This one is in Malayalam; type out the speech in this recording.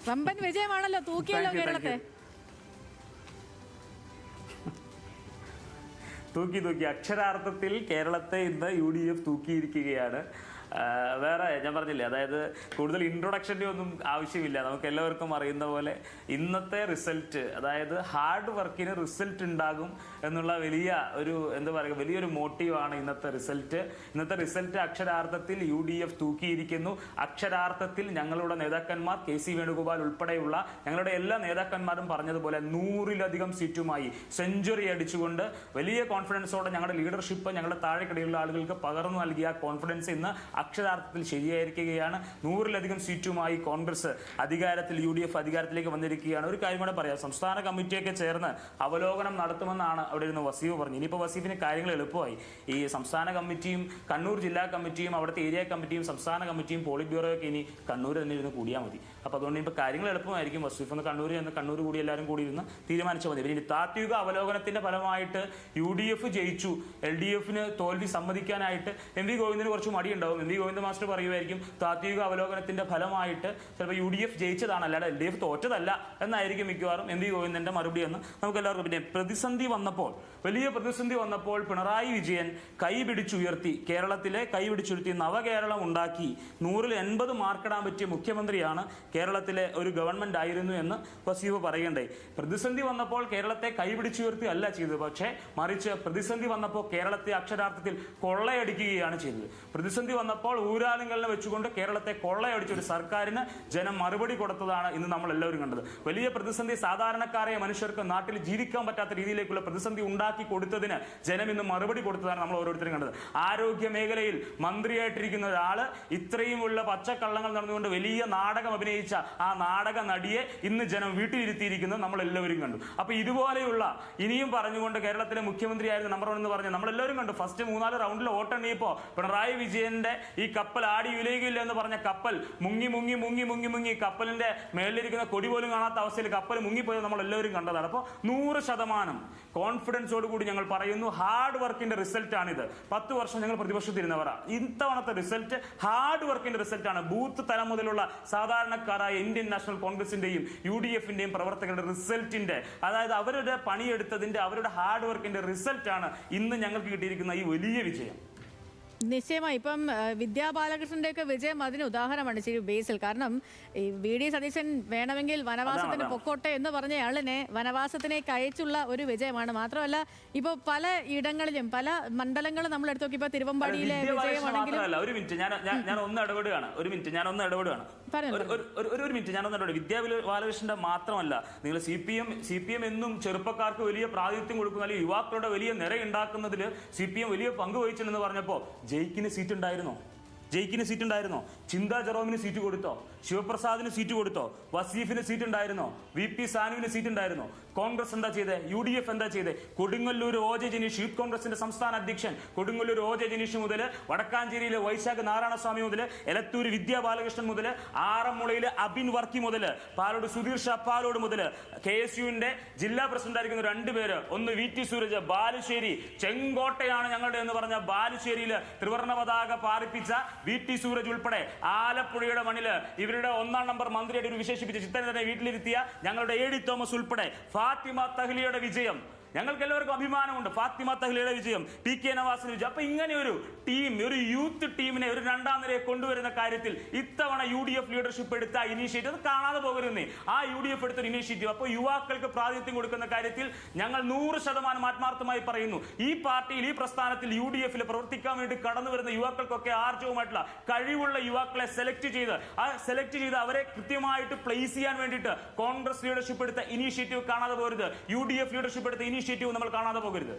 വമ്പൻ വിജയമാണല്ലോ, തൂക്കിയല്ലോ കേരളത്തെ. തൂക്കി അക്ഷരാർത്ഥത്തിൽ കേരളത്തെ ഇന്ന് UDF തൂക്കിയിരിക്കുകയാണ്. വേറെ ഞാൻ പറഞ്ഞില്ലേ, അതായത് കൂടുതൽ ഇൻട്രൊഡക്ഷൻ്റെ ഒന്നും ആവശ്യമില്ല. നമുക്ക് എല്ലാവർക്കും അറിയുന്ന പോലെ ഇന്നത്തെ റിസൾട്ട്, അതായത് ഹാർഡ് വർക്കിന് റിസൾട്ട് ഉണ്ടാകും എന്നുള്ള വലിയ ഒരു എന്താ പറയുക, വലിയൊരു മോട്ടീവാണ് ഇന്നത്തെ റിസൾട്ട്. ഇന്നത്തെ റിസൾട്ട് അക്ഷരാർത്ഥത്തിൽ UDF തൂക്കിയിരിക്കുന്നു. അക്ഷരാർത്ഥത്തിൽ ഞങ്ങളുടെ നേതാക്കന്മാർ KC വേണുഗോപാൽ ഉൾപ്പെടെയുള്ള ഞങ്ങളുടെ എല്ലാ നേതാക്കന്മാരും പറഞ്ഞതുപോലെ 100-ലധികം സീറ്റുമായി സെഞ്ചുറി അടിച്ചുകൊണ്ട് വലിയ കോൺഫിഡൻസോടെ ഞങ്ങളുടെ ലീഡർഷിപ്പ് ഞങ്ങളുടെ താഴെക്കിടയിലുള്ള ആളുകൾക്ക് പകർന്നു നൽകിയ കോൺഫിഡൻസ് ഇന്ന് അക്ഷരാർത്ഥത്തിൽ ശരിയായിരിക്കുകയാണ്. 100-ലധികം സീറ്റുമായി കോൺഗ്രസ് അധികാരത്തിൽ, UDF അധികാരത്തിലേക്ക് വന്നിരിക്കുകയാണ്. ഒരു കാര്യം കൂടെ പറയാം, സംസ്ഥാന കമ്മിറ്റിയൊക്കെ ചേർന്ന് അവലോകനം നടത്തുമെന്നാണ് അവിടെ ഇരുന്ന് വസീഫ് പറഞ്ഞു. ഇനിയിപ്പോൾ വസീഫിന് കാര്യങ്ങൾ എളുപ്പമായി. ഈ സംസ്ഥാന കമ്മിറ്റിയും കണ്ണൂർ ജില്ലാ കമ്മിറ്റിയും അവിടുത്തെ ഏരിയ കമ്മിറ്റിയും സംസ്ഥാന കമ്മിറ്റിയും പോളിറ്റ് ബ്യൂറോ ഒക്കെ ഇനി കണ്ണൂർ തന്നെ ഇരുന്ന് കൂടിയാൽ മതി. അപ്പോൾ അതുകൊണ്ട് ഇപ്പോൾ കാര്യങ്ങൾ എളുപ്പമായിരിക്കും. വസീഫ് ഒന്ന് കണ്ണൂർ കൂടി എല്ലാവരും കൂടി ഇരുന്ന് തീരുമാനിച്ചാൽ മതി. ഇനി താത്വിക അവലോകനത്തിന്റെ ഫലമായിട്ട് UDF ജയിച്ചു, LDFന് തോൽവി സമ്മതിക്കാനായിട്ട് MV ഗോവിന്ദന് കുറച്ച് മടിയുണ്ടാവും. MV ഗോവിന്ദ മാസ്റ്റർ പറയുമായിരിക്കും താത്വിക അവലോകനത്തിന്റെ ഫലമായിട്ട് ചിലപ്പോൾ UDF ജയിച്ചതാണ്, അല്ലാതെ LDF തോറ്റതല്ല എന്നായിരിക്കും മിക്കവാറും MV ഗോവിന്ദന്റെ മറുപടി എന്ന് നമുക്ക് എല്ലാവർക്കും. പിന്നെ വലിയ പ്രതിസന്ധി വന്നപ്പോൾ പിണറായി വിജയൻ കേരളത്തിലെ കൈപിടിച്ചുയർത്തി നവകേരളം ഉണ്ടാക്കി 100-ൽ 80 മാർക്കിടാൻ പറ്റിയ മുഖ്യമന്ത്രിയാണ് കേരളത്തിലെ ഒരു ഗവൺമെന്റ് ആയിരുന്നു എന്ന് വസീഫ് പറയണ്ടേ. പ്രതിസന്ധി വന്നപ്പോൾ കേരളത്തെ കൈപിടിച്ചുയർത്തി അല്ല ചെയ്തത്, പക്ഷേ മറിച്ച് പ്രതിസന്ധി വന്നപ്പോൾ കേരളത്തെ അക്ഷരാർത്ഥത്തിൽ കൊള്ളയടിക്കുകയാണ് ചെയ്തത്. പ്രതിസന്ധി വന്നപ്പോൾ ഊരാലുകളിനെ വെച്ചുകൊണ്ട് കേരളത്തെ കൊള്ളയടിച്ച ഒരു സർക്കാരിന് ജനം മറുപടി കൊടുത്തതാണ് ഇന്ന് നമ്മൾ എല്ലാവരും കണ്ടത്. വലിയ പ്രതിസന്ധി, സാധാരണക്കാരായ മനുഷ്യർക്ക് നാട്ടിൽ ജീവിക്കാൻ പറ്റാത്ത രീതിയിലേക്കുള്ള പ്രതിസന്ധി ഉണ്ടാക്കി കൊടുത്തതിന് ജനം ഇന്ന് മറുപടി കൊടുത്തതാണ് നമ്മൾ ഓരോരുത്തരും കണ്ടത്. ആരോഗ്യ മേഖലയിൽ മന്ത്രിയായിട്ടിരിക്കുന്ന ഒരാള് ഇത്രയുമുള്ള പച്ചക്കള്ളങ്ങൾ നടന്നുകൊണ്ട് വലിയ നാടകം അഭിനയിച്ച ആ നാടക നടിയെ ഇന്ന് ജനം വീട്ടിലിരുത്തിയിരിക്കുന്നത് നമ്മൾ എല്ലാവരും കണ്ടു. അപ്പൊ ഇതുപോലെയുള്ള ഇനിയും പറഞ്ഞുകൊണ്ട് കേരളത്തിലെ മുഖ്യമന്ത്രിയായിരുന്നു നമ്പർ 1 എന്ന് പറഞ്ഞ് നമ്മളെല്ലാവരും കണ്ടു. ഫസ്റ്റ് 3-4 റൗണ്ടിൽ വോട്ടെണ്ണിയപ്പോ പിണറായി വിജയന്റെ ഈ കപ്പൽ ആടി വിലയില്ല എന്ന് പറഞ്ഞ കപ്പൽ മുങ്ങി കപ്പലിന്റെ മേളിലിരിക്കുന്ന കൊടി പോലും കാണാത്ത അവസ്ഥയിൽ കപ്പൽ മുങ്ങിപ്പോയത് നമ്മൾ എല്ലാവരും കണ്ടതാണ്. അപ്പോൾ 100% കോൺഫിഡൻസോടുകൂടി ഞങ്ങൾ പറയുന്നു, ഹാർഡ് വർക്കിന്റെ റിസൾട്ട് ആണിത്. 10 വർഷം ഞങ്ങൾ പ്രതിപക്ഷത്തിരുന്നവരാണ്. ഇത്തവണത്തെ റിസൾട്ട് ഹാർഡ് വർക്കിന്റെ റിസൾട്ടാണ്. ബൂത്ത് തലം മുതലുള്ള സാധാരണക്കാരായ ഇന്ത്യൻ നാഷണൽ കോൺഗ്രസിന്റെയും UDFന്റെയും പ്രവർത്തകരുടെ റിസൾട്ടിന്റെ, അതായത് അവരുടെ പണിയെടുത്തതിന്റെ, അവരുടെ ഹാർഡ് വർക്കിന്റെ റിസൾട്ടാണ് ഇന്ന് ഞങ്ങൾക്ക് കിട്ടിയിരിക്കുന്ന ഈ വലിയ വിജയം. നിശ്ചയമായി ഇപ്പം വിദ്യാ ബാലകൃഷ്ണന്റെ ഒക്കെ വിജയം അതിന് ഉദാഹരണമാണ് ശരി ബേസിൽ. കാരണം ഈ VD സതീശൻ വേണമെങ്കിൽ വനവാസത്തിന് പൊക്കോട്ടെ എന്ന് പറഞ്ഞ ആളിനെ വനവാസത്തിലേക്ക് അയച്ചുള്ള ഒരു വിജയമാണ്. മാത്രമല്ല ഇപ്പോൾ പല ഇടങ്ങളിലും പല മണ്ഡലങ്ങളും നമ്മൾ എടുത്തു നോക്കിയപ്പോൾ തിരുവമ്പാടിയിലെ വിജയമാണെങ്കിലും വിദ്യാ ബാലകൃഷ്ണന്റെ മാത്രമല്ല, നിങ്ങൾ CPM എന്നും ചെറുപ്പക്കാർക്ക് വലിയ പ്രാതിനിധ്യം കൊടുക്കുന്ന, അല്ലെങ്കിൽ യുവാക്കളുടെ വലിയ നിരയുണ്ടാക്കുന്നതിൽ CPM വലിയ പങ്ക് വഹിച്ചിട്ടുണ്ടെന്ന് പറഞ്ഞപ്പോൾ ജയിക്കിന് സീറ്റ് ഉണ്ടായിരുന്നോ? ചിന്താ ജെറോമിന് സീറ്റ് കൊടുത്തോ? ശിവപ്രസാദിന് സീറ്റ് കൊടുത്തോ? വസീഫിന് സീറ്റ് ഉണ്ടായിരുന്നോ? VP സാനുവിന് സീറ്റ് ഉണ്ടായിരുന്നോ? കോൺഗ്രസ് എന്താ ചെയ്തേ? UDF എന്താ ചെയ്തേ? കൊടുങ്ങല്ലൂർ OJ ജനീഷ്, യൂത്ത് കോൺഗ്രസിന്റെ സംസ്ഥാന അധ്യക്ഷൻ കൊടുങ്ങല്ലൂർ OJ ജനീഷ് മുതൽ, വടക്കാഞ്ചേരിയിലെ വൈശാഖ് നാരായണസ്വാമി മുതൽ, എലത്തൂർ വിദ്യാ ബാലകൃഷ്ണൻ മുതൽ, ആറന്മുളയിലെ അബിൻ വർക്കി മുതൽ, പാലോട് സുധീർ ഷപ്പാലോട് മുതൽ, KSUവിന്റെ ജില്ലാ പ്രസിഡന്റ് ആയിരിക്കുന്ന 2 പേര്, ഒന്ന് VT സൂരജ്, ബാലുശ്ശേരി, ചെങ്കോട്ടയാണ് ഞങ്ങളുടെ എന്ന് പറഞ്ഞ ബാലുശ്ശേരിയിൽ ത്രിവർണ്ണ പതാക പാറിപ്പിച്ച VT സൂരജ് ഉൾപ്പെടെ ആലപ്പുഴയുടെ മണ്ണില് ഇവരുടെ 1-ാം നമ്പർ മന്ത്രിയായിട്ട് ഒരു വിശേഷിപ്പിച്ച ചിത്രനെ തന്നെ വീട്ടിലിരുത്തിയ ഞങ്ങളുടെ AD തോമസ് ഉൾപ്പെടെ ഫാത്തിമ തഹ്ലിയുടെ വിജയം ഞങ്ങൾക്ക് എല്ലാവർക്കും അഭിമാനമുണ്ട്. ഫാത്തിമ തഹ്ലിയുടെ വിജയം, PK നവാസിന്റെ വിജയം. അപ്പൊ ഇങ്ങനെ ഒരു ടീം, ഒരു യൂത്ത് ടീമിനെ ഒരു 2-ാം നിരയെ കൊണ്ടുവരുന്ന കാര്യത്തിൽ ഇത്തവണ UDF ലീഡർഷിപ്പ് എടുത്ത ഇനീഷ്യേറ്റീവ്, അത് കാണാതെ പോകരുന്നേ, ആ UDF എടുത്ത ഇനീഷ്യേറ്റീവ്. അപ്പോൾ യുവാക്കൾക്ക് പ്രാതിനിധ്യം കൊടുക്കുന്ന കാര്യത്തിൽ ഞങ്ങൾ 100% ആത്മാർത്ഥമായി പറയുന്നു. ഈ പാർട്ടിയിൽ, ഈ പ്രസ്ഥാനത്തിൽ UDFൽ പ്രവർത്തിക്കാൻ വേണ്ടി കടന്നു വരുന്ന യുവാക്കൾക്കൊക്കെ ആർജവുമായിട്ടുള്ള കഴിവുള്ള യുവാക്കളെ സെലക്ട് ചെയ്ത് അവരെ കൃത്യമായിട്ട് പ്ലേസ് ചെയ്യാൻ വേണ്ടിയിട്ട് കോൺഗ്രസ് ലീഡർഷിപ്പ് എടുത്ത ഇനീഷ്യേറ്റീവ് കാണാതെ പോകരുത്. UDF ലീഡർഷിപ്പ് എടുത്ത ഇനീഷ്യേറ്റീവ് നമ്മൾ കാണാതെ പോകരുത്.